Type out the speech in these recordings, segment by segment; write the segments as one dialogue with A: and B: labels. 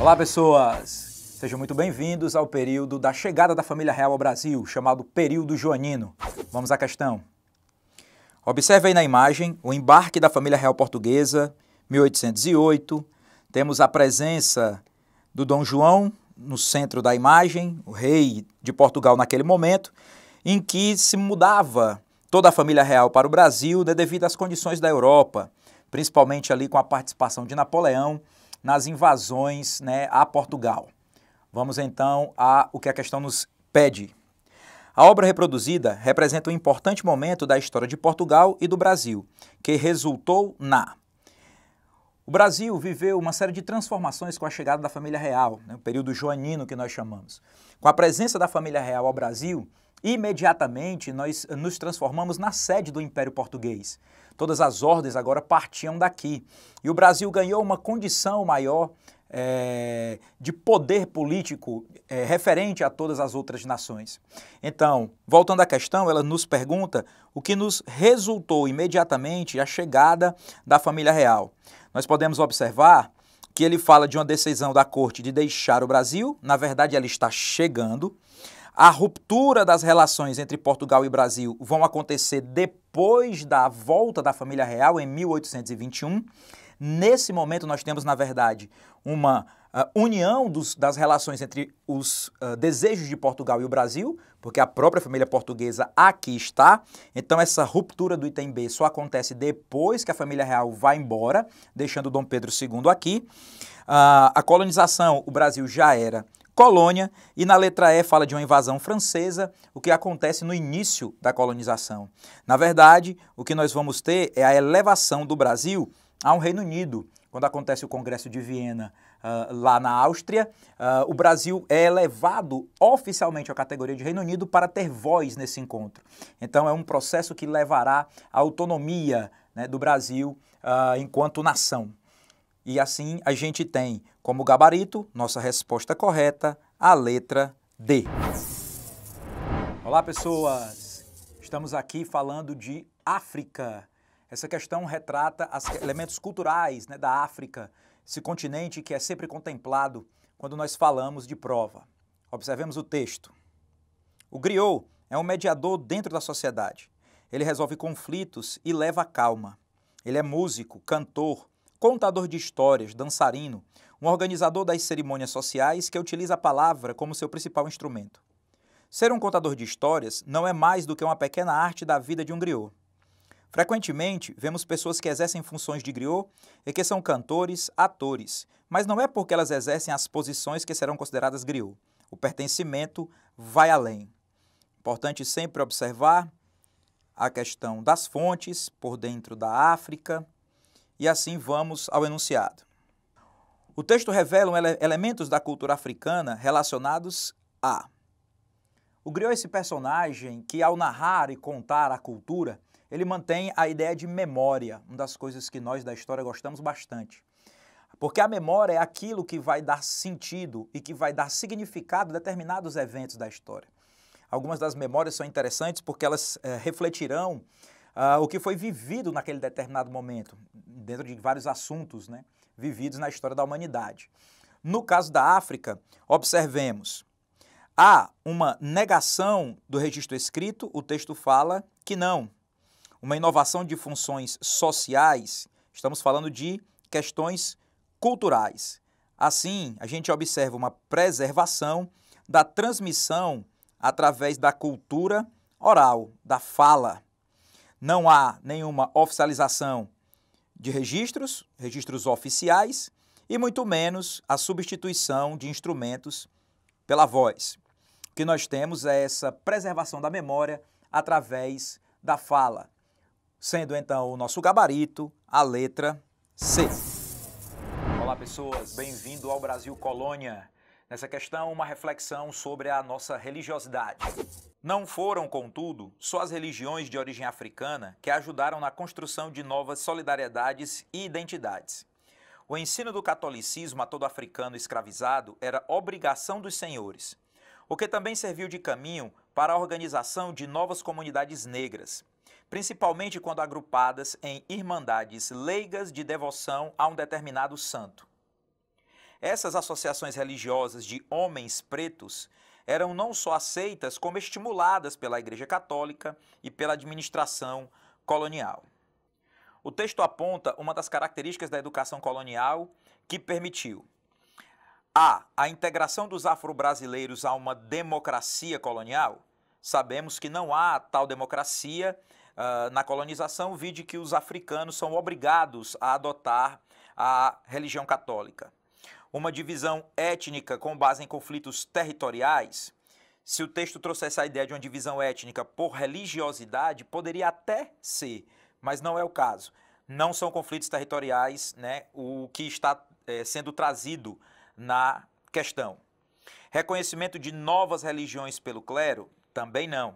A: Olá, pessoas! Sejam muito bem-vindos ao período da chegada da família real ao Brasil, chamado período joanino. Vamos à questão. Observe aí na imagem o embarque da família real portuguesa, 1808. Temos a presença do Dom João no centro da imagem, o rei de Portugal naquele momento, em que se mudava toda a família real para o Brasil devido às condições da Europa, principalmente ali com a participação de Napoleão nas invasões, a Portugal. Vamos então o que a questão nos pede. A obra reproduzida representa um importante momento da história de Portugal e do Brasil, que resultou na... O Brasil viveu uma série de transformações com a chegada da família real, o período joanino que nós chamamos. Com a presença da família real ao Brasil, imediatamente nós nos transformamos na sede do Império Português. Todas as ordens agora partiam daqui. E o Brasil ganhou uma condição maior de poder político referente a todas as outras nações. Então, voltando à questão, ela nos pergunta o que nos resultou imediatamente a chegada da família real. Nós podemos observar que ele fala de uma decisão da corte de deixar o Brasil, na verdade ela está chegando. A ruptura das relações entre Portugal e Brasil vão acontecer depois da volta da família real, em 1821. Nesse momento nós temos, na verdade, uma união das relações entre os desejos de Portugal e o Brasil, porque a própria família portuguesa aqui está. Então essa ruptura do item B só acontece depois que a família real vai embora, deixando Dom Pedro II aqui. A colonização, o Brasil já era colônia, e na letra E fala de uma invasão francesa, o que acontece no início da colonização. Na verdade, o que nós vamos ter é a elevação do Brasil ao Reino Unido. Quando acontece o Congresso de Viena, lá na Áustria, o Brasil é elevado oficialmente à categoria de Reino Unido para ter voz nesse encontro. Então é um processo que levará à autonomia, do Brasil enquanto nação. E assim a gente tem como gabarito, nossa resposta correta, a letra D. Olá, pessoas! Estamos aqui falando de África. Essa questão retrata os elementos culturais da África, esse continente que é sempre contemplado quando nós falamos de prova. Observemos o texto. O griot é um mediador dentro da sociedade. Ele resolve conflitos e leva a calma. Ele é músico, cantor, contador de histórias, dançarino, um organizador das cerimônias sociais que utiliza a palavra como seu principal instrumento. Ser um contador de histórias não é mais do que uma pequena arte da vida de um griot. Frequentemente, vemos pessoas que exercem funções de griot e que são cantores, atores, mas não é porque elas exercem as posições que serão consideradas griot. O pertencimento vai além. Importante sempre observar a questão das fontes por dentro da África, e assim vamos ao enunciado. O texto revela elementos da cultura africana relacionados a... O griot é esse personagem que, ao narrar e contar a cultura, ele mantém a ideia de memória, uma das coisas que nós da história gostamos bastante. Porque a memória é aquilo que vai dar sentido e que vai dar significado a determinados eventos da história. Algumas das memórias são interessantes porque elas refletirão o que foi vivido naquele determinado momento, dentro de vários assuntos vividos na história da humanidade. No caso da África, observemos. Há uma negação do registro escrito, o texto fala que não. Uma inovação de funções sociais, estamos falando de questões culturais. Assim, a gente observa uma preservação da transmissão através da cultura oral, da fala. Não há nenhuma oficialização de registros oficiais, e muito menos a substituição de instrumentos pela voz. O que nós temos é essa preservação da memória através da fala, sendo então o nosso gabarito a letra C. Olá, pessoas, bem-vindo ao Brasil Colônia. Nessa questão, uma reflexão sobre a nossa religiosidade. Não foram, contudo, só as religiões de origem africana que ajudaram na construção de novas solidariedades e identidades. O ensino do catolicismo a todo africano escravizado era obrigação dos senhores, o que também serviu de caminho para a organização de novas comunidades negras, principalmente quando agrupadas em irmandades leigas de devoção a um determinado santo. Essas associações religiosas de homens pretos eram não só aceitas, como estimuladas pela Igreja Católica e pela administração colonial. O texto aponta uma das características da educação colonial que permitiu a integração dos afro-brasileiros a uma democracia colonial. Sabemos que não há tal democracia na colonização, vide que os africanos são obrigados a adotar a religião católica. Uma divisão étnica com base em conflitos territoriais. Se o texto trouxesse a ideia de uma divisão étnica por religiosidade, poderia até ser, mas não é o caso. Não são conflitos territoriais, né, o que está sendo trazido na questão. Reconhecimento de novas religiões pelo clero? Também não.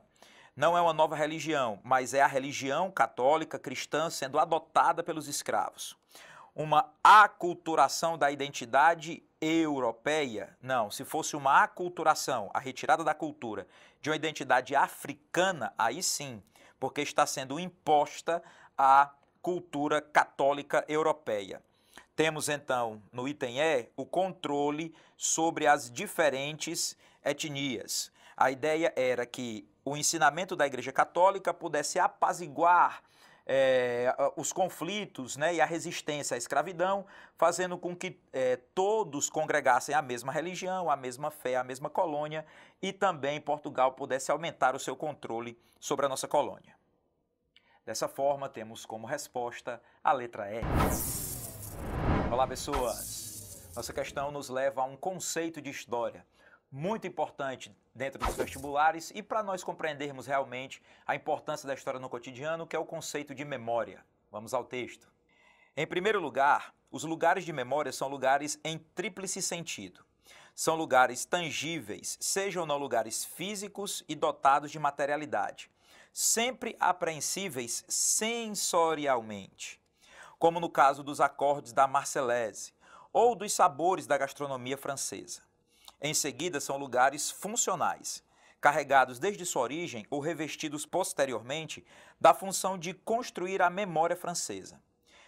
A: Não é uma nova religião, mas é a religião católica cristã sendo adotada pelos escravos. Uma aculturação da identidade europeia? Não, se fosse uma aculturação, a retirada da cultura de uma identidade africana, aí sim, porque está sendo imposta a cultura católica europeia. Temos então, no item E, o controle sobre as diferentes etnias. A ideia era que o ensinamento da Igreja Católica pudesse apaziguar os conflitos, né, e a resistência à escravidão, fazendo com que todos congregassem a mesma religião, a mesma fé, a mesma colônia, e também Portugal pudesse aumentar o seu controle sobre a nossa colônia. Dessa forma, temos como resposta a letra E. Olá, pessoas! Nossa questão nos leva a um conceito de história muito importante dentro dos vestibulares e para nós compreendermos realmente a importância da história no cotidiano, que é o conceito de memória. Vamos ao texto. Em primeiro lugar, os lugares de memória são lugares em tríplice sentido. São lugares tangíveis, sejam não lugares físicos e dotados de materialidade, sempre apreensíveis sensorialmente, como no caso dos acordes da Marseillaise ou dos sabores da gastronomia francesa. Em seguida, são lugares funcionais, carregados desde sua origem ou revestidos posteriormente da função de construir a memória francesa.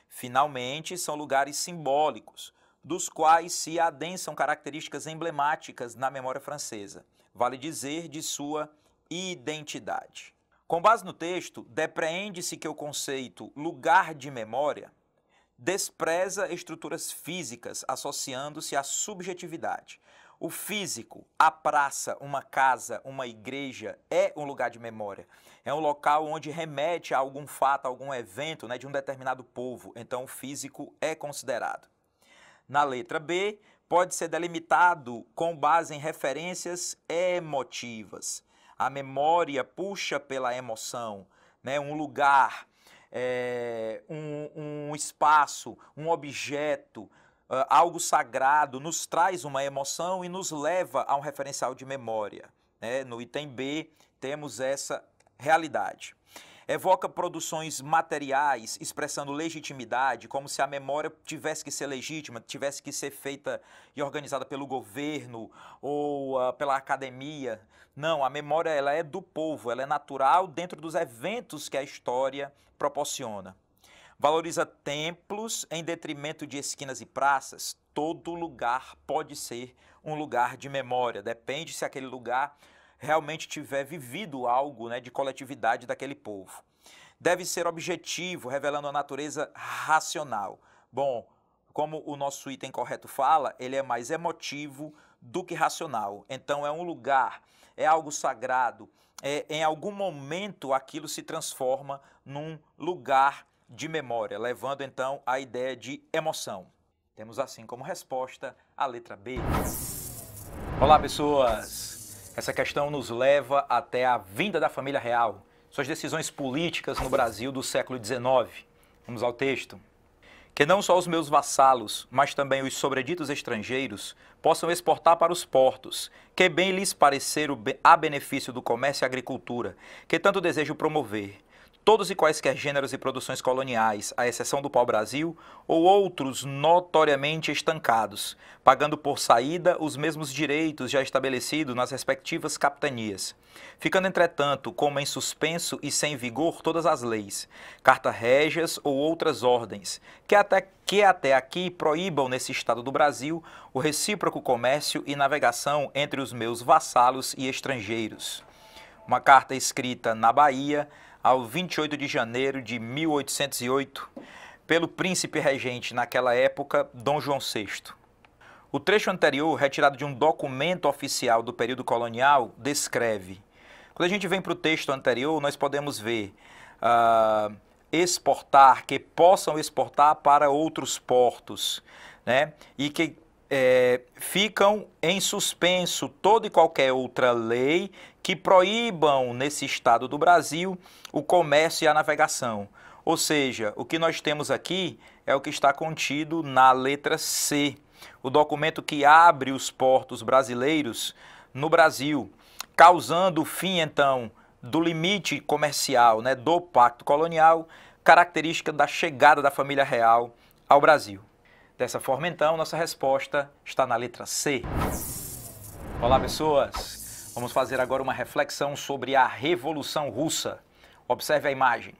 A: Finalmente, são lugares simbólicos, dos quais se adensam características emblemáticas na memória francesa, vale dizer, de sua identidade. Com base no texto, depreende-se que o conceito lugar de memória despreza estruturas físicas associando-se à subjetividade. O físico, a praça, uma casa, uma igreja, é um lugar de memória. É um local onde remete a algum fato, a algum evento, né, de um determinado povo. Então, o físico é considerado. Na letra B, pode ser delimitado com base em referências emotivas. A memória puxa pela emoção, né, um lugar, um espaço, um objeto, algo sagrado, nos traz uma emoção e nos leva a um referencial de memória. Né? No item B, temos essa realidade. Evoca produções materiais expressando legitimidade, como se a memória tivesse que ser legítima, tivesse que ser feita e organizada pelo governo ou pela academia. Não, a memória ela é do povo, ela é natural dentro dos eventos que a história proporciona. Valoriza templos em detrimento de esquinas e praças. Todo lugar pode ser um lugar de memória, depende se aquele lugar realmente tiver vivido algo, né, de coletividade daquele povo. Deve ser objetivo, revelando a natureza racional. Bom, como o nosso item correto fala, ele é mais emotivo do que racional. Então é um lugar, é algo sagrado, em algum momento aquilo se transforma num lugar de memória, levando então a ideia de emoção. Temos assim como resposta a letra B. Olá, pessoas! Essa questão nos leva até a vinda da família real, suas decisões políticas no Brasil do século XIX. Vamos ao texto. Que não só os meus vassalos, mas também os sobreditos estrangeiros possam exportar para os portos, que bem lhes parecer a benefício do comércio e agricultura, que tanto desejo promover. todos e quaisquer gêneros e produções coloniais, à exceção do pau-brasil, ou outros notoriamente estancados, pagando por saída os mesmos direitos já estabelecidos nas respectivas capitanias. Ficando, entretanto, como em suspenso e sem vigor todas as leis, carta-régias ou outras ordens, que até aqui proíbam nesse estado do Brasil o recíproco comércio e navegação entre os meus vassalos e estrangeiros. Uma carta escrita na Bahia, ao 28 de janeiro de 1808, pelo príncipe regente naquela época, Dom João VI. O trecho anterior, retirado de um documento oficial do período colonial, descreve. Quando a gente vem para o texto anterior, nós podemos ver exportar, que possam exportar para outros portos, né? E que ficam em suspenso toda e qualquer outra lei que proíbam nesse estado do Brasil o comércio e a navegação. Ou seja, o que nós temos aqui é o que está contido na letra C, o documento que abre os portos brasileiros no Brasil, causando o fim, então, do limite comercial, né, do Pacto Colonial, característica da chegada da família real ao Brasil. Dessa forma, então, nossa resposta está na letra C. Olá, pessoas! Vamos fazer agora uma reflexão sobre a Revolução Russa. Observe a imagem.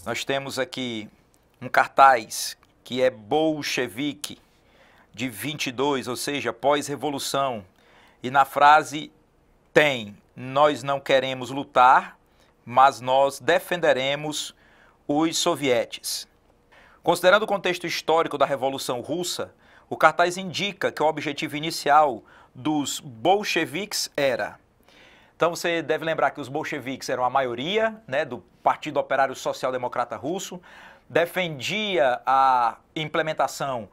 A: Nós temos aqui um cartaz que é bolchevique, de 22, ou seja, pós-revolução. E na frase tem: nós não queremos lutar, mas nós defenderemos os sovietes. Considerando o contexto histórico da Revolução Russa, o cartaz indica que o objetivo inicial dos bolcheviques era... Então você deve lembrar que os bolcheviques eram a maioria, né, do Partido Operário Social Democrata Russo, defendia a implementação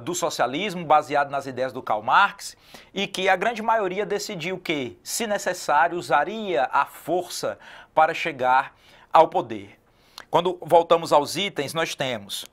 A: do socialismo baseado nas ideias do Karl Marx, e que a grande maioria decidiu que, se necessário, usaria a força para chegar ao poder. Quando voltamos aos itens, nós temos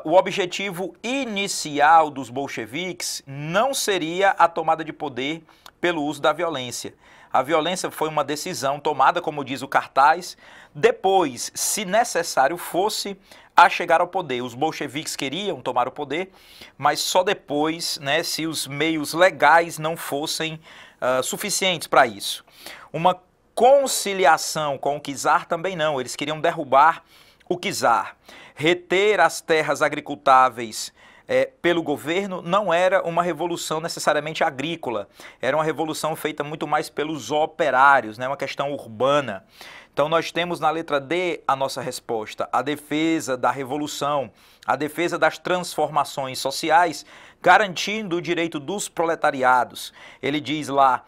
A: o objetivo inicial dos bolcheviques não seria a tomada de poder pelo uso da violência. A violência foi uma decisão tomada, como diz o cartaz, depois, se necessário fosse, a chegar ao poder. Os bolcheviques queriam tomar o poder, mas só depois, né, se os meios legais não fossem suficientes para isso. Uma conciliação com o czar também não, eles queriam derrubar o czar. Reter as terras agricultáveis pelo governo não era uma revolução necessariamente agrícola, era uma revolução feita muito mais pelos operários, né, uma questão urbana. Então nós temos na letra D a nossa resposta, a defesa da revolução, a defesa das transformações sociais, garantindo o direito dos proletariados. Ele diz lá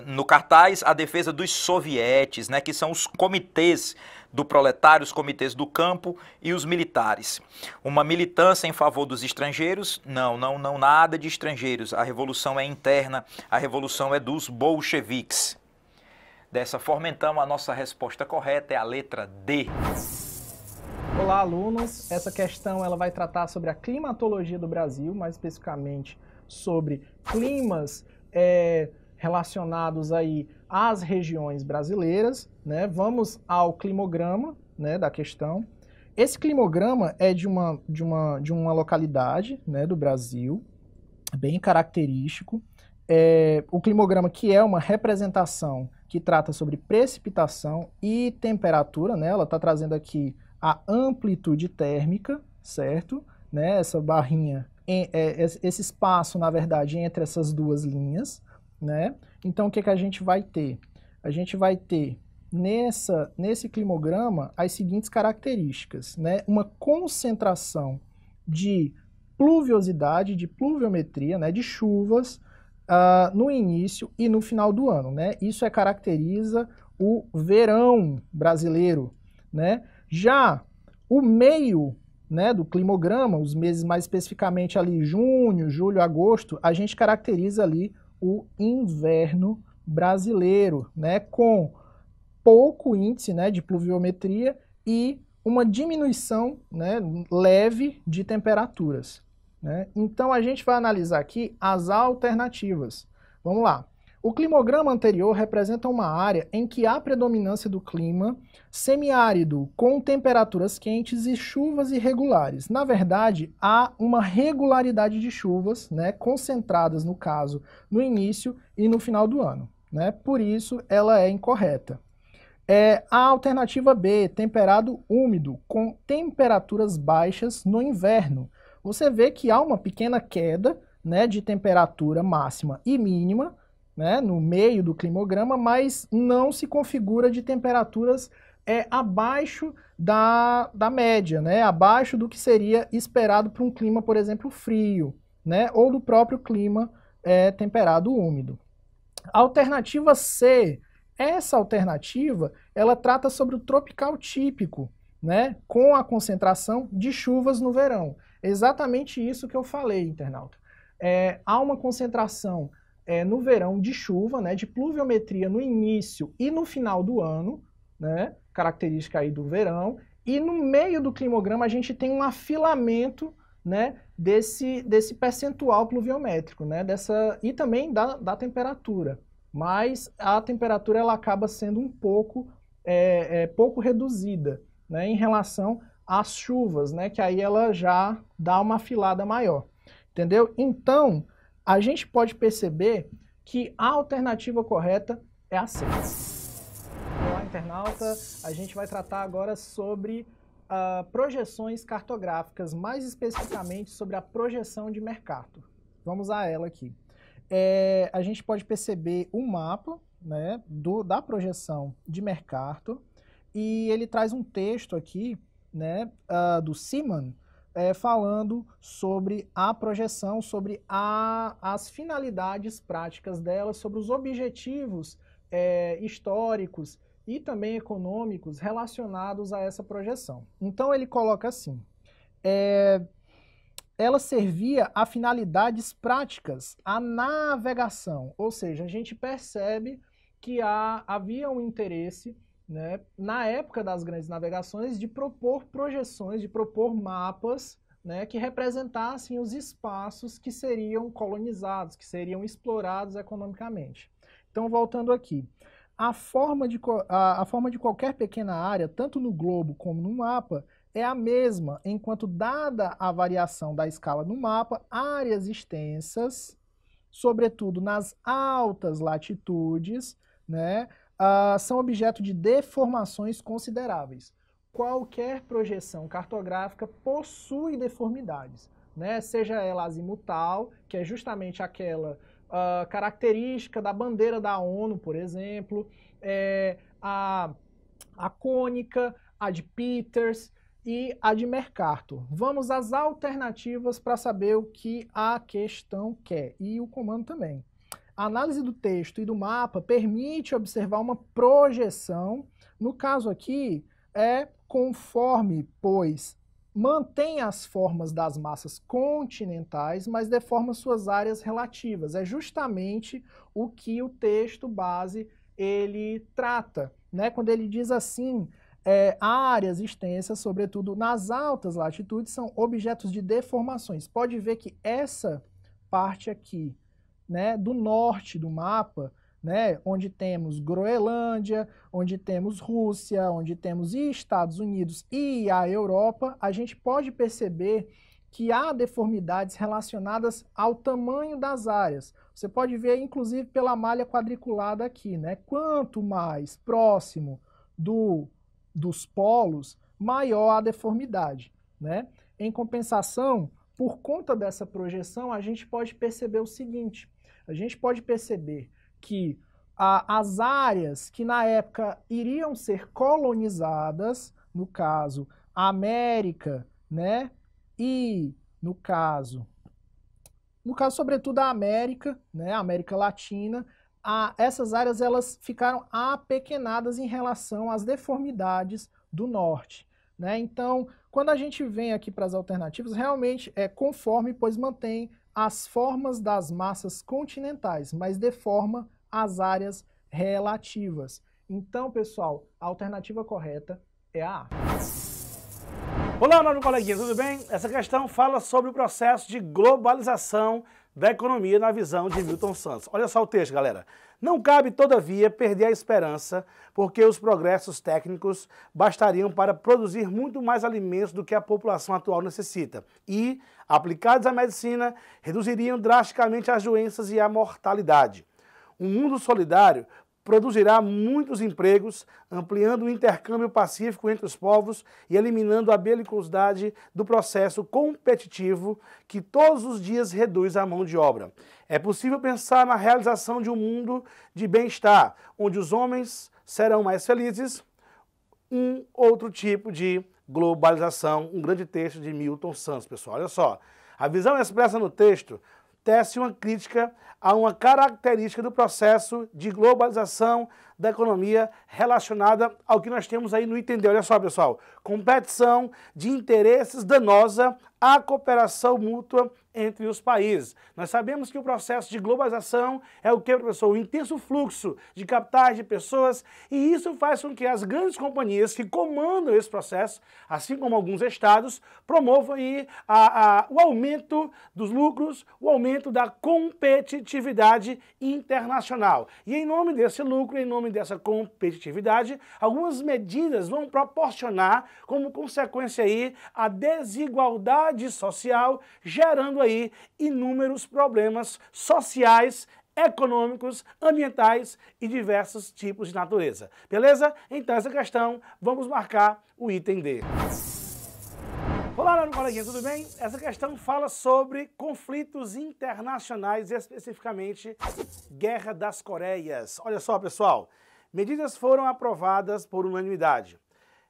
A: no cartaz a defesa dos sovietes, né, que são os comitês do proletário, os comitês do campo e os militares. Uma militância em favor dos estrangeiros? Não, nada de estrangeiros. A revolução é interna, a revolução é dos bolcheviques. Dessa forma, então, a nossa resposta correta é a letra D.
B: Olá, alunos. Essa questão ela vai tratar sobre a climatologia do Brasil, mais especificamente sobre climas relacionados aí às regiões brasileiras, né? Vamos ao climograma, né, da questão. Esse climograma é de uma localidade, né, do Brasil, bem característico. O climograma que é uma representação que trata sobre precipitação e temperatura, né? Ela está trazendo aqui a amplitude térmica, certo? Né? Essa barrinha, esse espaço, na verdade, entre essas duas linhas, né? Então, o que que a gente vai ter? A gente vai ter nesse climograma as seguintes características, né? Uma concentração de pluviosidade, de pluviometria, né? De chuvas no início e no final do ano, né? Isso caracteriza o verão brasileiro, né? Já o meio, né, do climograma, os meses mais especificamente ali junho, julho, agosto, a gente caracteriza ali o inverno brasileiro, né, com pouco índice, né, de pluviometria e uma diminuição, né, leve de temperaturas, né? Então a gente vai analisar aqui as alternativas. Vamos lá. O climograma anterior representa uma área em que há predominância do clima semiárido, com temperaturas quentes e chuvas irregulares. Na verdade, há uma regularidade de chuvas, né, concentradas, no caso, no início e no final do ano, né? Por isso, ela é incorreta. A alternativa B, temperado úmido, com temperaturas baixas no inverno. Você vê que há uma pequena queda, né, de temperatura máxima e mínima, né, no meio do climograma, mas não se configura de temperaturas abaixo da média, né, abaixo do que seria esperado para um clima, por exemplo, frio, né, ou do próprio clima temperado úmido. Alternativa C, essa alternativa, ela trata sobre o tropical típico, né, com a concentração de chuvas no verão. Exatamente isso que eu falei, internauta. Há uma concentração no verão de chuva, né, de pluviometria no início e no final do ano, né, característica aí do verão, e no meio do climograma a gente tem um afilamento, né, desse percentual pluviométrico, né, e também da temperatura, mas a temperatura ela acaba sendo um pouco, pouco reduzida, né, em relação às chuvas, né, que aí ela já dá uma afilada maior, entendeu? Então, a gente pode perceber que a alternativa correta é a C. Olá, internauta. A gente vai tratar agora sobre projeções cartográficas, mais especificamente sobre a projeção de Mercator. Vamos a ela aqui. A gente pode perceber um mapa, né, da projeção de Mercator, e ele traz um texto aqui, né, do Seaman, falando sobre a projeção, sobre as finalidades práticas dela, sobre os objetivos históricos e também econômicos relacionados a essa projeção. Então ele coloca assim, ela servia a finalidades práticas, a navegação, ou seja, a gente percebe que havia um interesse, né, na época das grandes navegações, de propor projeções, de propor mapas, né, que representassem os espaços que seriam colonizados, que seriam explorados economicamente. Então, voltando aqui, a forma de qualquer pequena área, tanto no globo como no mapa, é a mesma, enquanto, dada a variação da escala no mapa, áreas extensas, sobretudo nas altas latitudes, né, são objeto de deformações consideráveis. Qualquer projeção cartográfica possui deformidades, né? Seja ela azimutal, que é justamente aquela característica da bandeira da ONU, por exemplo, a cônica, a de Peters e a de Mercator. Vamos às alternativas para saber o que a questão quer, e o comando também. A análise do texto e do mapa permite observar uma projeção, no caso aqui, conforme, pois, mantém as formas das massas continentais, mas deforma suas áreas relativas. É justamente o que o texto base ele trata, né? Quando ele diz assim, áreas extensas, sobretudo nas altas latitudes, são objetos de deformações. Pode ver que essa parte aqui, né, do norte do mapa, né, onde temos Groenlândia, onde temos Rússia, onde temos Estados Unidos e a Europa, a gente pode perceber que há deformidades relacionadas ao tamanho das áreas. Você pode ver, inclusive, pela malha quadriculada aqui, né? Quanto mais próximo dos polos, maior a deformidade, né? Em compensação, por conta dessa projeção, a gente pode perceber o seguinte, a gente pode perceber que as áreas que na época iriam ser colonizadas, no caso, a América, né, e no caso sobretudo a América, né, a América Latina, essas áreas elas ficaram apequenadas em relação às deformidades do norte, né? Então, quando a gente vem aqui para as alternativas, realmente é conforme, pois mantém as formas das massas continentais, mas deforma as áreas relativas. Então, pessoal, a alternativa correta é a A.
C: Olá, nobre coleguinha, tudo bem? Essa questão fala sobre o processo de globalização da economia na visão de Milton Santos. Olha só o texto, galera. Não cabe, todavia, perder a esperança, porque os progressos técnicos bastariam para produzir muito mais alimentos do que a população atual necessita e, aplicados à medicina, reduziriam drasticamente as doenças e a mortalidade. Um mundo solidário produzirá muitos empregos, ampliando o intercâmbio pacífico entre os povos e eliminando a belicosidade do processo competitivo que todos os dias reduz a mão de obra. É possível pensar na realização de um mundo de bem-estar, onde os homens serão mais felizes, um outro tipo de globalização, um grande texto de Milton Santos, pessoal. Olha só, a visão expressa no texto tece uma crítica a uma característica do processo de globalização da economia relacionada ao que nós temos aí no item D. Olha só, pessoal, competição de interesses danosa à cooperação mútua entre os países. Nós sabemos que o processo de globalização é o que, professor? O intenso fluxo de capitais, de pessoas, e isso faz com que as grandes companhias que comandam esse processo, assim como alguns estados, promovam aí o aumento dos lucros, o aumento da competitividade internacional. E em nome desse lucro, em nome dessa competitividade, algumas medidas vão proporcionar como consequência aí a desigualdade social, gerando aí inúmeros problemas sociais, econômicos, ambientais e diversos tipos de natureza. Beleza? Então essa questão, vamos marcar o item D. Olá, meu coleguinha, tudo bem? Essa questão fala sobre conflitos internacionais, especificamente Guerra das Coreias. Olha só, pessoal, medidas foram aprovadas por unanimidade.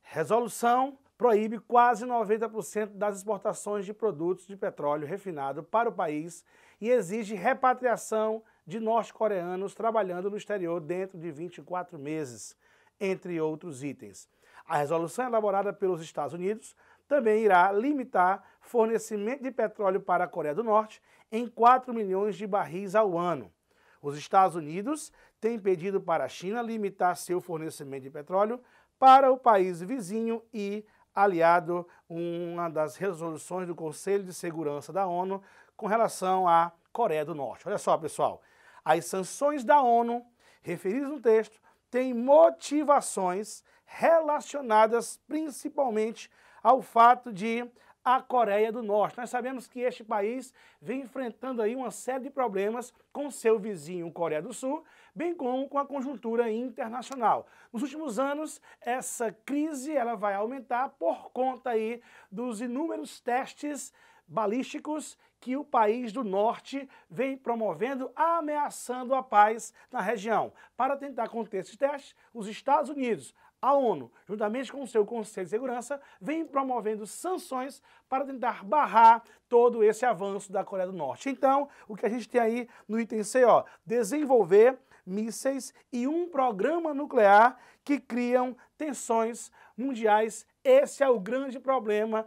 C: Resolução proíbe quase 90% das exportações de produtos de petróleo refinado para o país e exige repatriação de norte-coreanos trabalhando no exterior dentro de 24 meses, entre outros itens. A resolução elaborada pelos Estados Unidos também irá limitar fornecimento de petróleo para a Coreia do Norte em 4 milhões de barris ao ano. Os Estados Unidos têm pedido para a China limitar seu fornecimento de petróleo para o país vizinho e aliado uma das resoluções do Conselho de Segurança da ONU com relação à Coreia do Norte. Olha só, pessoal, as sanções da ONU, referidas no texto, têm motivações relacionadas principalmente ao fato de a Coreia do Norte. Nós sabemos que este país vem enfrentando aí uma série de problemas com seu vizinho Coreia do Sul, bem como com a conjuntura internacional. Nos últimos anos, essa crise ela vai aumentar por conta aí dos inúmeros testes balísticos que o país do norte vem promovendo, ameaçando a paz na região. Para tentar conter esses testes, os Estados Unidos, a ONU, juntamente com o seu Conselho de Segurança, vem promovendo sanções para tentar barrar todo esse avanço da Coreia do Norte. Então, o que a gente tem aí no item C, ó, desenvolver mísseis e um programa nuclear que criam tensões mundiais. Esse é o grande problema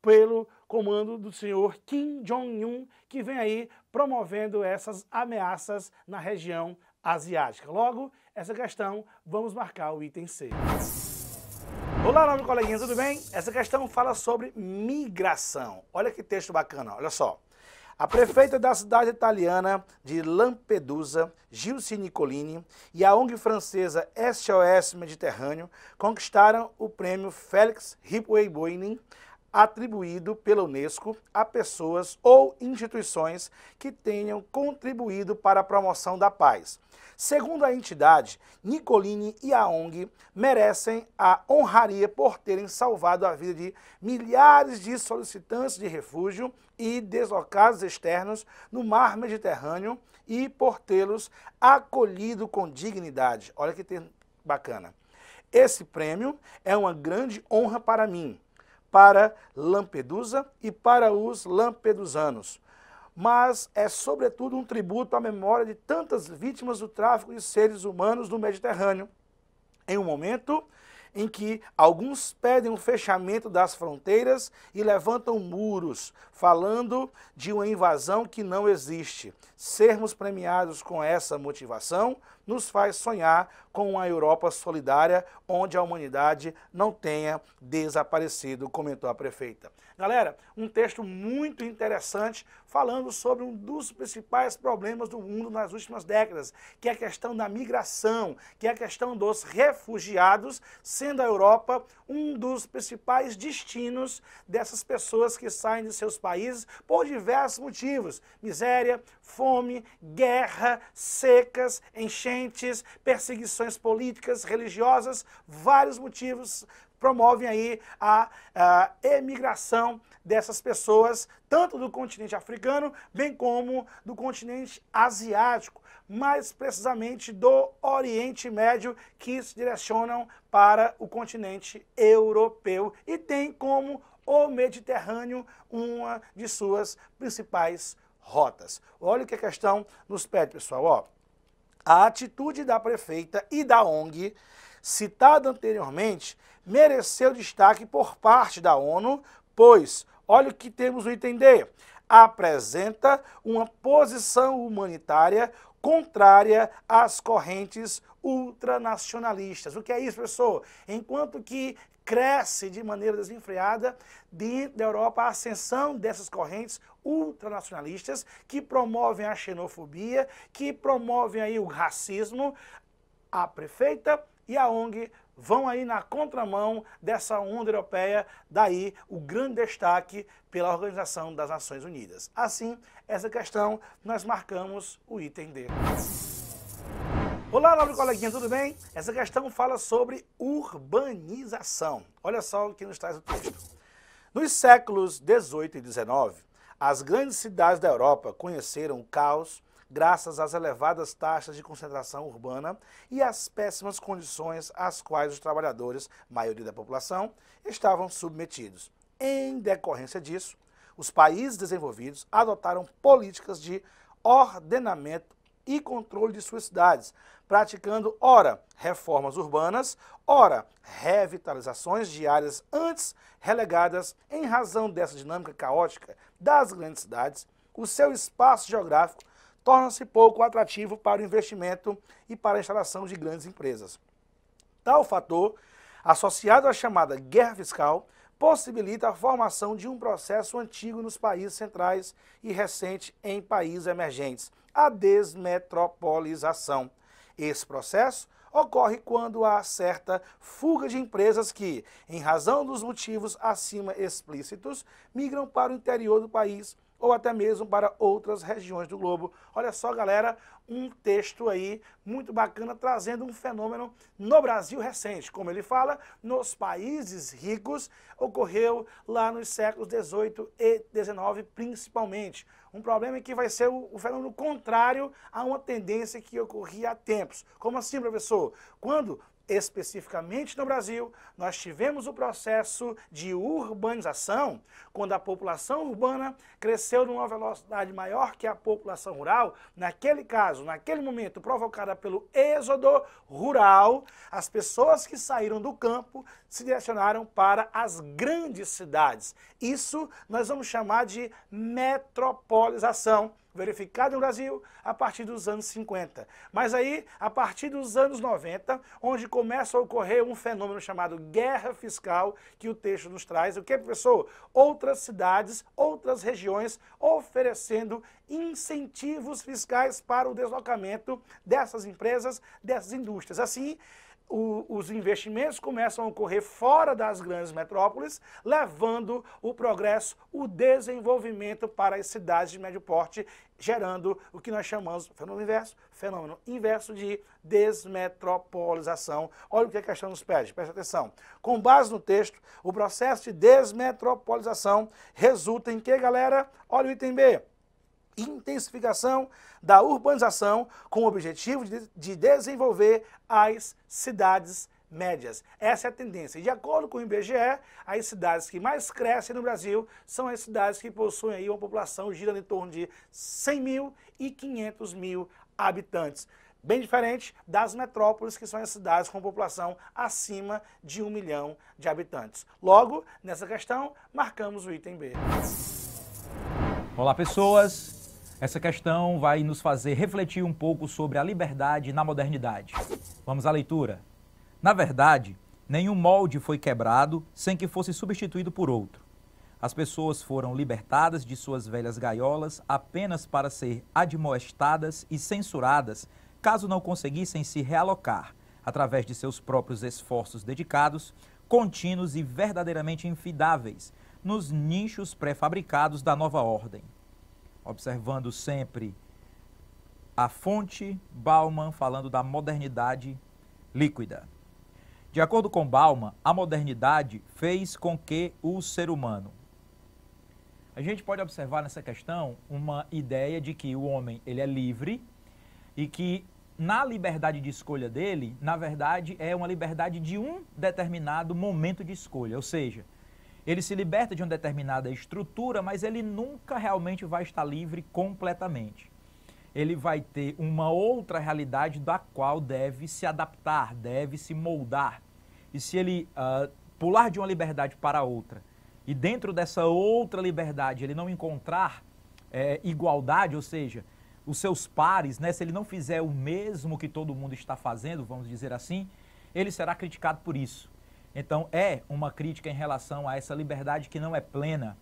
C: pelo comando do senhor Kim Jong-un, que vem aí promovendo essas ameaças na região asiática. Logo, essa questão, vamos marcar o item C. Olá, meu coleguinha, tudo bem? Essa questão fala sobre migração. Olha que texto bacana, olha só. A prefeita da cidade italiana de Lampedusa, Gilce Nicolini, e a ONG francesa SOS Mediterrâneo conquistaram o prêmio Félix Houphouët-Boigny, atribuído pela Unesco a pessoas ou instituições que tenham contribuído para a promoção da paz. Segundo a entidade, Nicolini e a ONG merecem a honraria por terem salvado a vida de milhares de solicitantes de refúgio e deslocados externos no mar Mediterrâneo e por tê-los acolhido com dignidade. Olha que termo bacana. Esse prêmio é uma grande honra para mim, para Lampedusa e para os lampedusanos, mas é sobretudo um tributo à memória de tantas vítimas do tráfico de seres humanos no Mediterrâneo, em um momento em que alguns pedem o fechamento das fronteiras e levantam muros, falando de uma invasão que não existe. Sermos premiados com essa motivação nos faz sonhar com uma Europa solidária, onde a humanidade não tenha desaparecido, comentou a prefeita. Galera, um texto muito interessante falando sobre um dos principais problemas do mundo nas últimas décadas, que é a questão da migração, que é a questão dos refugiados, sendo a Europa um dos principais destinos dessas pessoas que saem de seus países por diversos motivos: miséria, fome, guerra, secas, enchentes, perseguições políticas, religiosas, vários motivos promovem aí a emigração dessas pessoas, tanto do continente africano, bem como do continente asiático, mais precisamente do Oriente Médio, que se direcionam para o continente europeu e tem como o Mediterrâneo uma de suas principais rotas. Olha o que a questão nos pede, pessoal. Ó, a atitude da prefeita e da ONG, citada anteriormente, mereceu destaque por parte da ONU, pois, olha o que temos no item D, apresenta uma posição humanitária contrária às correntes ultranacionalistas. O que é isso, professor? Enquanto que cresce de maneira desenfreada dentro da Europa a ascensão dessas correntes ultranacionalistas que promovem a xenofobia, que promovem aí o racismo, a prefeita e a ONG vão aí na contramão dessa onda europeia, daí o grande destaque pela Organização das Nações Unidas. Assim, essa questão nós marcamos o item D. Olá, nobre coleguinha, tudo bem? Essa questão fala sobre urbanização. Olha só o que nos traz o texto. Nos séculos 18 e 19, as grandes cidades da Europa conheceram o caos graças às elevadas taxas de concentração urbana e às péssimas condições às quais os trabalhadores, maioria da população, estavam submetidos. Em decorrência disso, os países desenvolvidos adotaram políticas de ordenamento e controle de suas cidades, praticando, ora, reformas urbanas, ora, revitalizações de áreas antes relegadas. Em razão dessa dinâmica caótica das grandes cidades, o seu espaço geográfico torna-se pouco atrativo para o investimento e para a instalação de grandes empresas. Tal fator, associado à chamada guerra fiscal, possibilita a formação de um processo antigo nos países centrais e recente em países emergentes, a desmetropolização. Esse processo ocorre quando há certa fuga de empresas que, em razão dos motivos acima explícitos, migram para o interior do país ou até mesmo para outras regiões do globo. Olha só, galera, um texto aí muito bacana, trazendo um fenômeno no Brasil recente. Como ele fala, nos países ricos, ocorreu lá nos séculos 18 e 19, principalmente. Um problema que vai ser o fenômeno contrário a uma tendência que ocorria há tempos. Como assim, professor? Quando especificamente no Brasil, nós tivemos o processo de urbanização, quando a população urbana cresceu numa velocidade maior que a população rural. Naquele caso, naquele momento, provocada pelo êxodo rural, as pessoas que saíram do campo se direcionaram para as grandes cidades. Isso nós vamos chamar de metropolização, verificado no Brasil a partir dos anos 50. Mas aí, a partir dos anos 90, onde começa a ocorrer um fenômeno chamado guerra fiscal, que o texto nos traz. O que, professor? Outras cidades, outras regiões oferecendo incentivos fiscais para o deslocamento dessas empresas, dessas indústrias. Assim, os investimentos começam a ocorrer fora das grandes metrópoles, levando o progresso, o desenvolvimento para as cidades de médio porte, gerando o que nós chamamos de fenômeno inverso de desmetropolização. Olha o que a questão nos pede, preste atenção. Com base no texto, o processo de desmetropolização resulta em que, galera? Olha o item B. Intensificação da urbanização com o objetivo de desenvolver as cidades médias. Essa é a tendência. E de acordo com o IBGE, as cidades que mais crescem no Brasil são as cidades que possuem aí uma população girando em torno de 100 mil e 500 mil habitantes. Bem diferente das metrópoles, que são as cidades com população acima de 1 milhão de habitantes. Logo, nessa questão, marcamos o item B.
A: Olá, pessoas! Essa questão vai nos fazer refletir um pouco sobre a liberdade na modernidade. Vamos à leitura. Na verdade, nenhum molde foi quebrado sem que fosse substituído por outro. As pessoas foram libertadas de suas velhas gaiolas apenas para ser admoestadas e censuradas caso não conseguissem se realocar, através de seus próprios esforços dedicados, contínuos e verdadeiramente infidáveis, nos nichos pré-fabricados da nova ordem. Observando sempre a fonte, Bauman falando da modernidade líquida. De acordo com Bauman, a modernidade fez com que o ser humano... A gente pode observar nessa questão uma ideia de que o homem ele é livre e que na liberdade de escolha dele, na verdade, é uma liberdade de um determinado momento de escolha, ou seja, ele se liberta de uma determinada estrutura, mas ele nunca realmente vai estar livre completamente. Ele vai ter uma outra realidade da qual deve se adaptar, deve se moldar. E se ele pular de uma liberdade para outra, e dentro dessa outra liberdade ele não encontrar igualdade, ou seja, os seus pares, né, se ele não fizer o mesmo que todo mundo está fazendo, vamos dizer assim, ele será criticado por isso. Então é uma crítica em relação a essa liberdade que não é plena.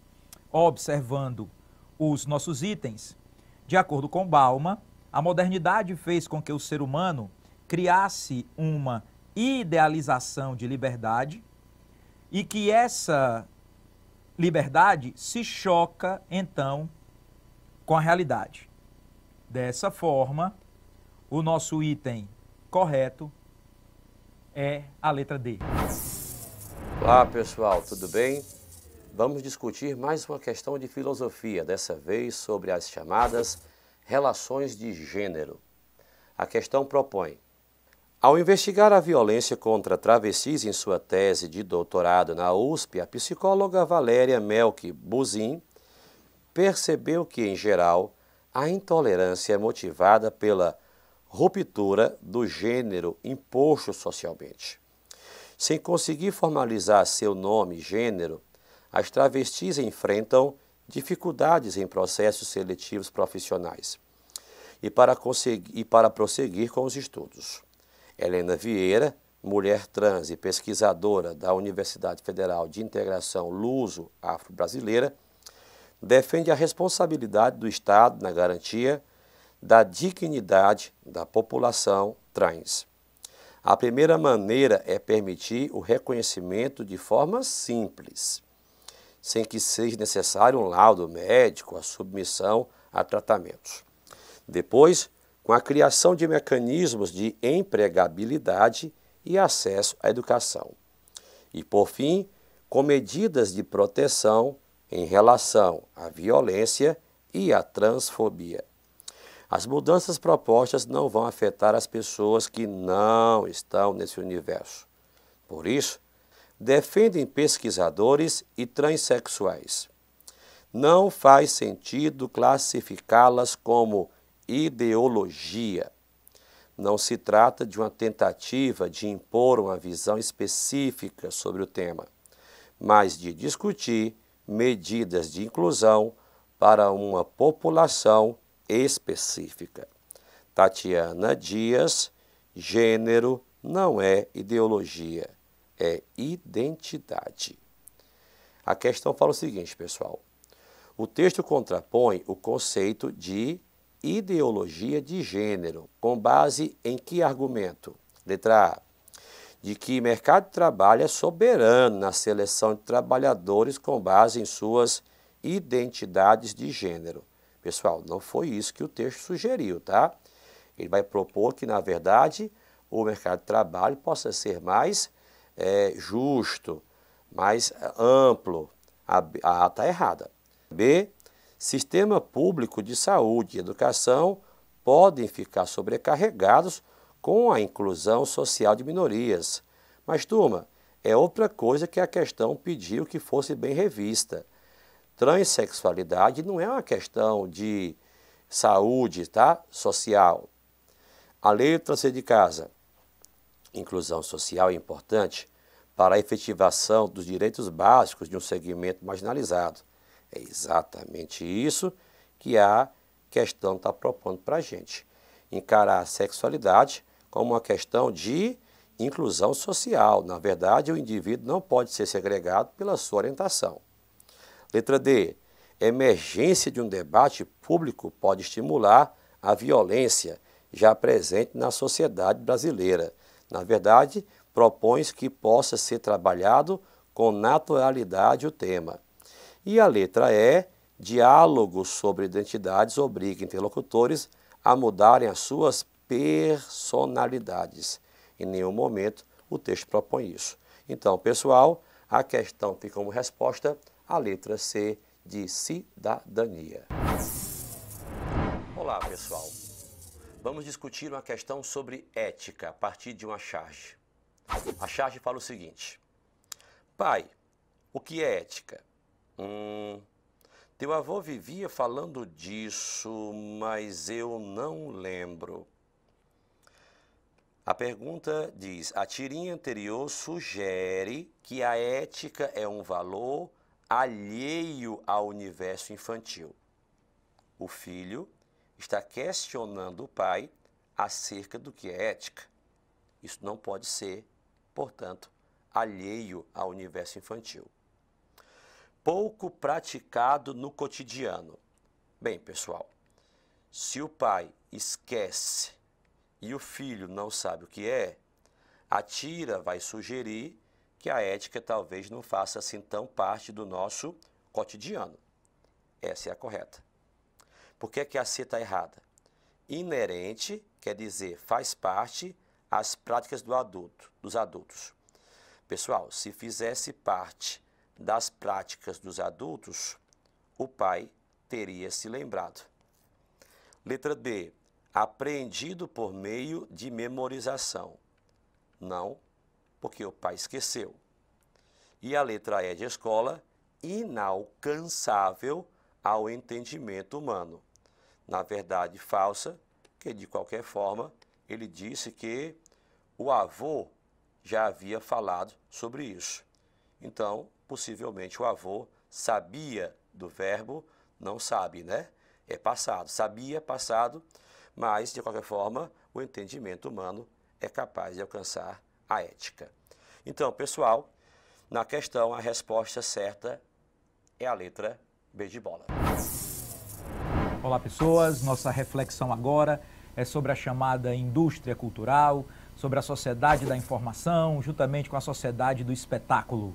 A: Observando os nossos itens, de acordo com Bauman, a modernidade fez com que o ser humano criasse uma idealização de liberdade e que essa liberdade se choca, então, com a realidade. Dessa forma, o nosso item correto é a letra D.
D: Olá pessoal, tudo bem? Vamos discutir mais uma questão de filosofia, dessa vez sobre as chamadas relações de gênero. A questão propõe: ao investigar a violência contra travestis em sua tese de doutorado na USP, a psicóloga Valéria Melk Buzyn percebeu que, em geral, a intolerância é motivada pela ruptura do gênero imposto socialmente. Sem conseguir formalizar seu nome gênero, as travestis enfrentam dificuldades em processos seletivos profissionais e para prosseguir com os estudos. Helena Vieira, mulher trans e pesquisadora da Universidade Federal de Integração Luso-Afro-Brasileira, defende a responsabilidade do Estado na garantia da dignidade da população trans. A primeira maneira é permitir o reconhecimento de forma simples, sem que seja necessário um laudo médico, a submissão a tratamentos. Depois, com a criação de mecanismos de empregabilidade e acesso à educação. E, por fim, com medidas de proteção em relação à violência e à transfobia. As mudanças propostas não vão afetar as pessoas que não estão nesse universo. Por isso, defendem pesquisadores e transexuais. Não faz sentido classificá-las como ideologia. Não se trata de uma tentativa de impor uma visão específica sobre o tema, mas de discutir medidas de inclusão para uma população específica. Tatiana Dias, gênero não é ideologia, é identidade. A questão fala o seguinte, pessoal. O texto contrapõe o conceito de ideologia de gênero, com base em que argumento? Letra A. De que o mercado de trabalho é soberano na seleção de trabalhadores com base em suas identidades de gênero. Pessoal, não foi isso que o texto sugeriu, tá? Ele vai propor que, na verdade, o mercado de trabalho possa ser mais justo, mais amplo. A A está errada. B. Sistema público de saúde e educação podem ficar sobrecarregados com a inclusão social de minorias. Mas, turma, é outra coisa que a questão pediu que fosse bem revista. Transsexualidade não é uma questão de saúde, tá? Social. A letra C de casa. Inclusão social é importante para a efetivação dos direitos básicos de um segmento marginalizado. É exatamente isso que a questão está propondo para a gente. Encarar a sexualidade como uma questão de inclusão social. Na verdade, o indivíduo não pode ser segregado pela sua orientação. Letra D. Emergência de um debate público pode estimular a violência já presente na sociedade brasileira. Na verdade, propõe-se que possa ser trabalhado com naturalidade o tema. E a letra E. Diálogo sobre identidades obriga interlocutores a mudarem as suas personalidades. Em nenhum momento o texto propõe isso. Então, pessoal, a questão tem como resposta a letra C de cidadania. Olá, pessoal. Vamos discutir uma questão sobre ética a partir de uma charge. A charge fala o seguinte: pai, o que é ética? Teu avô vivia falando disso, mas eu não lembro. A pergunta diz: a tirinha anterior sugere que a ética é um valor alheio ao universo infantil. O filho está questionando o pai acerca do que é ética. Isso não pode ser, portanto, alheio ao universo infantil. Pouco praticado no cotidiano. Bem, pessoal, se o pai esquece e o filho não sabe o que é, a tira vai sugerir que a ética talvez não faça assim tão parte do nosso cotidiano. Essa é a correta. Por que a C está errada? Inerente quer dizer faz parte as práticas dos adultos. Pessoal, se fizesse parte das práticas dos adultos, o pai teria se lembrado. Letra D. Apreendido por meio de memorização. Não, porque o pai esqueceu. E a letra E de escola, inalcançável ao entendimento humano. Na verdade, falsa, que de qualquer forma, ele disse que o avô já havia falado sobre isso. Então, possivelmente o avô sabia do verbo, não sabe, né? É passado. Sabia, passado, mas, de qualquer forma, o entendimento humano é capaz de alcançar a ética. Então, pessoal, na questão, a resposta certa é a letra B de bola.
A: Olá, pessoas. Nossa reflexão agora é sobre a chamada indústria cultural, sobre a sociedade da informação, juntamente com a sociedade do espetáculo.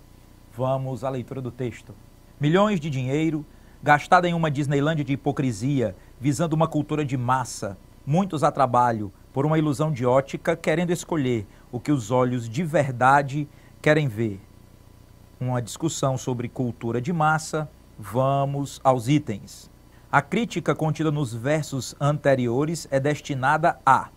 A: Vamos à leitura do texto. Milhões de dinheiro, gastado em uma Disneylândia de hipocrisia, visando uma cultura de massa, muitos a trabalho, por uma ilusão de ótica, querendo escolher o que os olhos de verdade querem ver. Uma discussão sobre cultura de massa. Vamos aos itens. A crítica contida nos versos anteriores é destinada a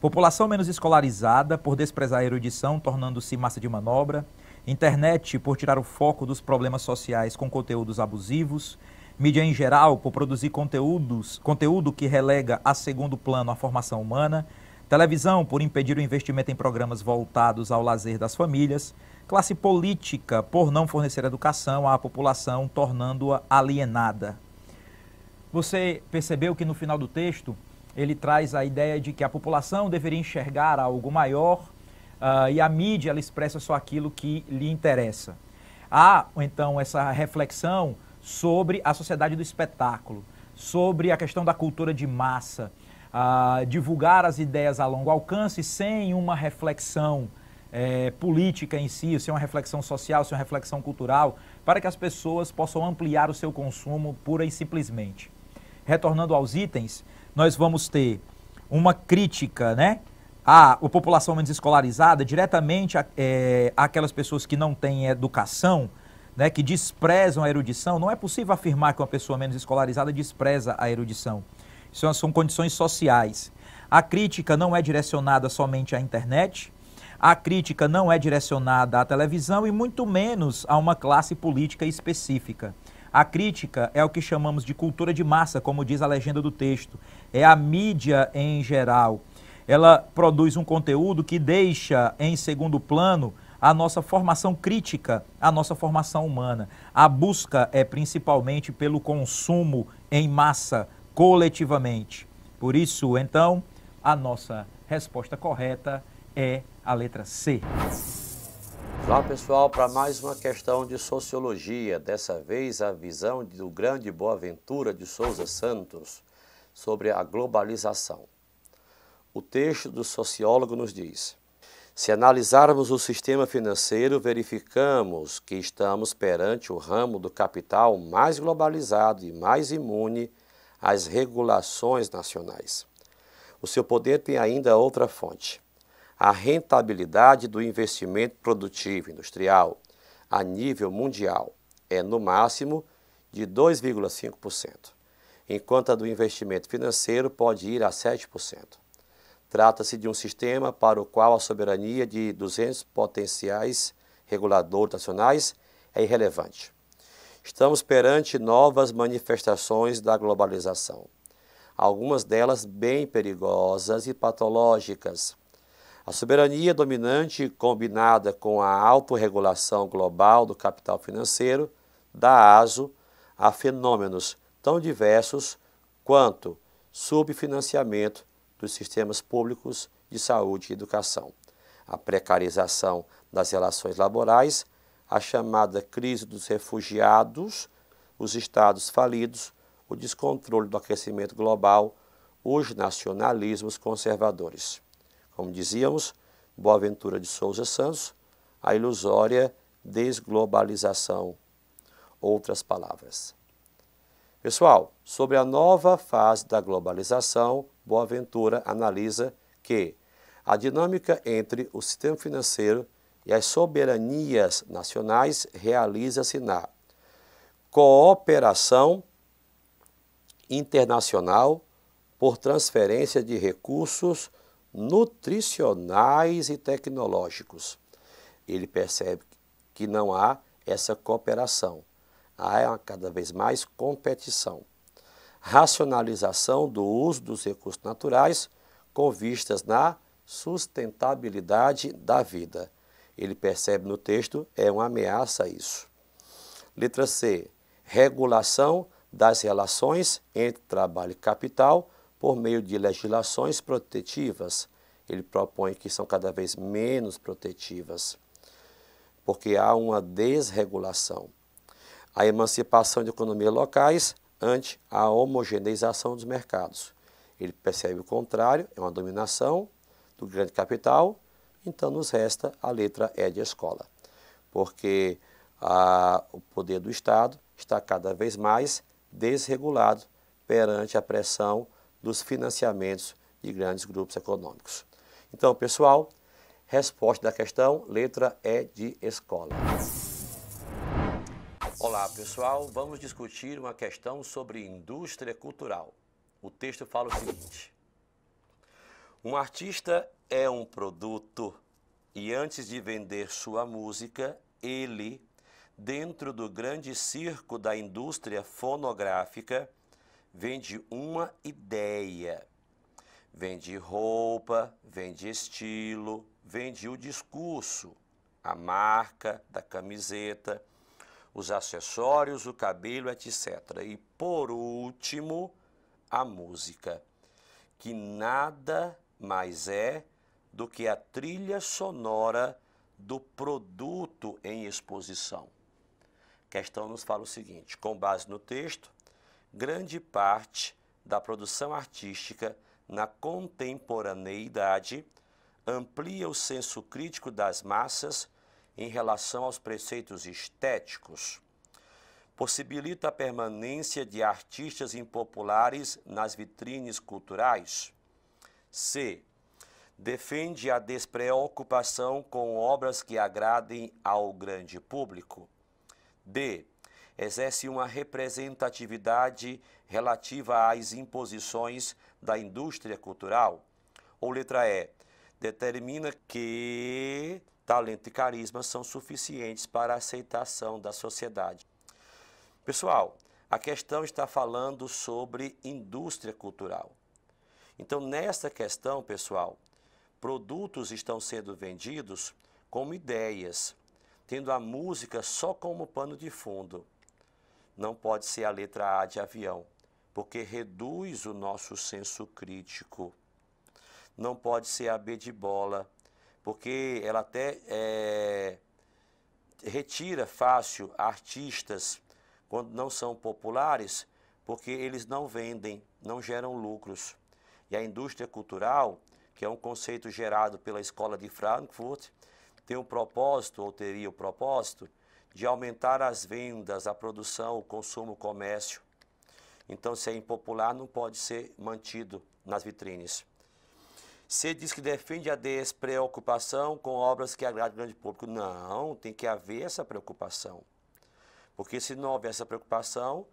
A: população menos escolarizada por desprezar a erudição, tornando-se massa de manobra, internet por tirar o foco dos problemas sociais com conteúdos abusivos, mídia em geral por produzir conteúdo que relega a segundo plano a formação humana, televisão por impedir o investimento em programas voltados ao lazer das famílias, classe política por não fornecer educação à população, tornando-a alienada. Você percebeu que no final do texto ele traz a ideia de que a população deveria enxergar algo maior e a mídia ela expressa só aquilo que lhe interessa. Há, então, essa reflexão sobre a sociedade do espetáculo, sobre a questão da cultura de massa, divulgar as ideias a longo alcance sem uma reflexão política em si, sem uma reflexão social, sem uma reflexão cultural, para que as pessoas possam ampliar o seu consumo pura e simplesmente. Retornando aos itens, nós vamos ter uma crítica, né, à população menos escolarizada, diretamente àquelas pessoas que não têm educação, né, que desprezam a erudição. Não é possível afirmar que uma pessoa menos escolarizada despreza a erudição. Isso são condições sociais. A crítica não é direcionada somente à internet, a crítica não é direcionada à televisão e muito menos a uma classe política específica. A crítica é o que chamamos de cultura de massa, como diz a legenda do texto. É a mídia em geral. Ela produz um conteúdo que deixa em segundo plano a nossa formação crítica, a nossa formação humana. A busca é principalmente pelo consumo em massa, coletivamente. Por isso, então, a nossa resposta correta é a letra C.
D: Olá pessoal, para mais uma questão de sociologia, dessa vez a visão do grande Boaventura de Souza Santos sobre a globalização. O texto do sociólogo nos diz: se analisarmos o sistema financeiro, verificamos que estamos perante o ramo do capital mais globalizado e mais imune às regulações nacionais. O seu poder tem ainda outra fonte: a rentabilidade do investimento produtivo industrial a nível mundial é, no máximo, de 2,5%, enquanto a do investimento financeiro pode ir a 7%. Trata-se de um sistema para o qual a soberania de 200 potenciais reguladores nacionais é irrelevante. Estamos perante novas manifestações da globalização, algumas delas bem perigosas e patológicas. A soberania dominante, combinada com a autorregulação global do capital financeiro, dá aso a fenômenos tão diversos quanto subfinanciamento dos sistemas públicos de saúde e educação, a precarização das relações laborais, a chamada crise dos refugiados, os estados falidos, o descontrole do aquecimento global, os nacionalismos conservadores. Como dizíamos, Boaventura de Souza Santos, a ilusória desglobalização. Outras palavras. Pessoal, sobre a nova fase da globalização, Boaventura analisa que a dinâmica entre o sistema financeiro e as soberanias nacionais realiza-se na cooperação internacional por transferência de recursos nutricionais e tecnológicos. Ele percebe que não há essa cooperação, há cada vez mais competição. Racionalização do uso dos recursos naturais com vistas na sustentabilidade da vida. Ele percebe no texto, é uma ameaça a isso. Letra C. Regulação das relações entre trabalho e capital por meio de legislações protetivas. Ele propõe que são cada vez menos protetivas, porque há uma desregulação. A emancipação de economias locais ante a homogeneização dos mercados. Ele percebe o contrário, é uma dominação do grande capital, então nos resta a letra E de escola, porque o poder do Estado está cada vez mais desregulado perante a pressão dos financiamentos de grandes grupos econômicos. Então, pessoal, resposta da questão, letra E de escola. Olá, pessoal, vamos discutir uma questão sobre indústria cultural. O texto fala o seguinte: um artista é um produto e antes de vender sua música, ele, dentro do grande circo da indústria fonográfica, vende uma ideia. Vende roupa, vende estilo, vende o discurso, a marca da camiseta, os acessórios, o cabelo, etc. E, por último, a música, que nada mais é do que a trilha sonora do produto em exposição. A questão nos fala o seguinte: com base no texto, grande parte da produção artística na contemporaneidade amplia o senso crítico das massas em relação aos preceitos estéticos, possibilita a permanência de artistas impopulares nas vitrines culturais. C. Defende a despreocupação com obras que agradem ao grande público. D. Exerce uma representatividade relativa às imposições da indústria cultural. Ou letra E. Determina que talento e carisma são suficientes para a aceitação da sociedade. Pessoal, a questão está falando sobre indústria cultural. Então, nesta questão, pessoal, produtos estão sendo vendidos como ideias, tendo a música só como pano de fundo. Não pode ser a letra A de avião, porque reduz o nosso senso crítico. Não pode ser a B de bola, porque ela até retira fácil artistas quando não são populares, porque eles não vendem, não geram lucros. E a indústria cultural, que é um conceito gerado pela Escola de Frankfurt, tem o propósito, ou teria o propósito, de aumentar as vendas, a produção, o consumo, o comércio. Então, se é impopular, não pode ser mantido nas vitrines. Você diz que defende a despreocupação com obras que agradam o grande público. Não, tem que haver essa preocupação. Porque se não houver essa preocupação,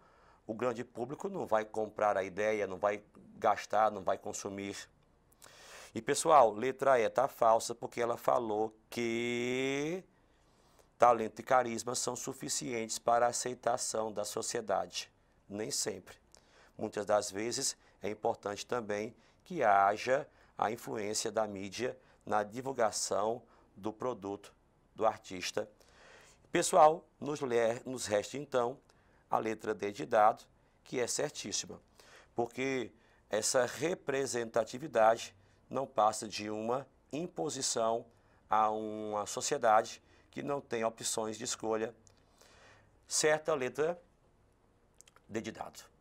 D: o grande público não vai comprar a ideia, não vai gastar, não vai consumir. E pessoal, letra E está falsa porque ela falou que talento e carisma são suficientes para a aceitação da sociedade. Nem sempre. Muitas das vezes é importante também que haja a influência da mídia na divulgação do produto do artista. Pessoal, nos resta então a letra D de dado, que é certíssima, porque essa representatividade não passa de uma imposição a uma sociedade que não tem opções de escolha. Certa letra D de dado.